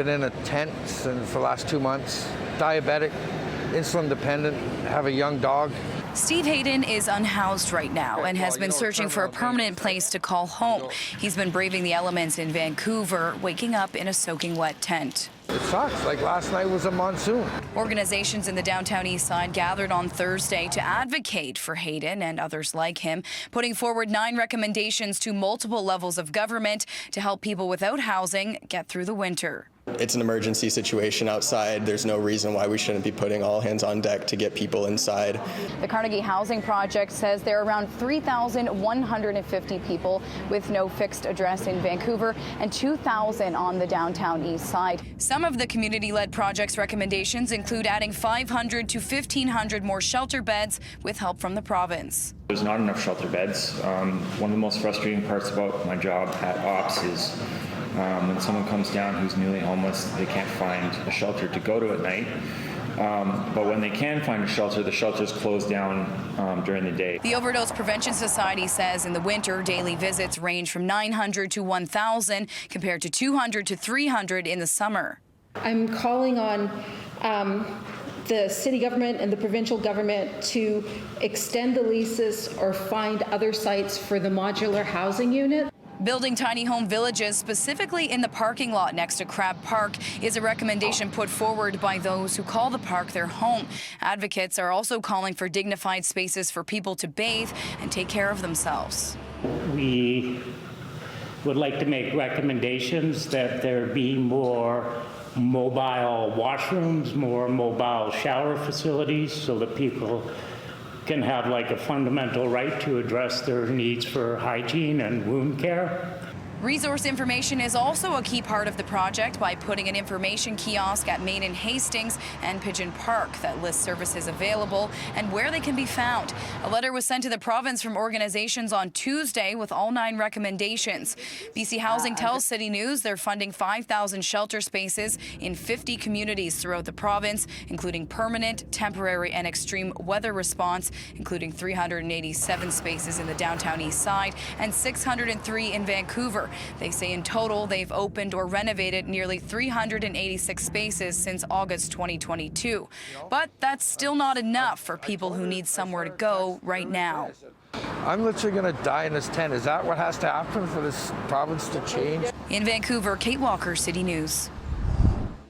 been in a tent for the last 2 months. Diabetic, insulin dependent, have a young dog. Steve Hayden is unhoused right now and has been searching for a permanent place to call home. He's been braving the elements in Vancouver, waking up in a soaking wet tent. It sucks, like last night was a monsoon. Organizations in the Downtown Eastside gathered on Thursday to advocate for Hayden and others like him, putting forward 9 recommendations to multiple levels of government to help people without housing get through the winter. It's an emergency situation outside. There's no reason why we shouldn't be putting all hands on deck to get people inside. The Carnegie Housing Project says there are around 3,150 people with no fixed address in Vancouver and 2,000 on the Downtown Eastside. Some of the community-led project's recommendations include adding 500 to 1,500 more shelter beds with help from the province. There's not enough shelter beds. One of the most frustrating parts about my job at OPS is when someone comes down who's newly homeless, they can't find a shelter to go to at night. But when they can find a shelter, the shelters close down during the day. The Overdose Prevention Society says in the winter, daily visits range from 900 to 1,000 compared to 200 to 300 in the summer. I'm calling on the city government and the provincial government to extend the leases or find other sites for the modular housing unit. Building tiny home villages, specifically in the parking lot next to Crab Park, is a recommendation put forward by those who call the park their home. Advocates are also calling for dignified spaces for people to bathe and take care of themselves. We would like to make recommendations that there be more mobile washrooms, more mobile shower facilities, so that people can have like a fundamental right to address their needs for hygiene and wound care. Resource information is also a key part of the project by putting an information kiosk at Main and Hastings and Pigeon Park that lists services available and where they can be found. A letter was sent to the province from organizations on Tuesday with all 9 recommendations. BC Housing tells City News they're funding 5,000 shelter spaces in 50 communities throughout the province, including permanent, temporary and extreme weather response, including 387 spaces in the Downtown Eastside and 603 in Vancouver. They say in total they've opened or renovated nearly 386 spaces since August 2022. But that's still not enough for people who need somewhere to go right now. I'm literally going to die in this tent. Is that what has to happen for this province to change? In Vancouver, Kate Walker, City News.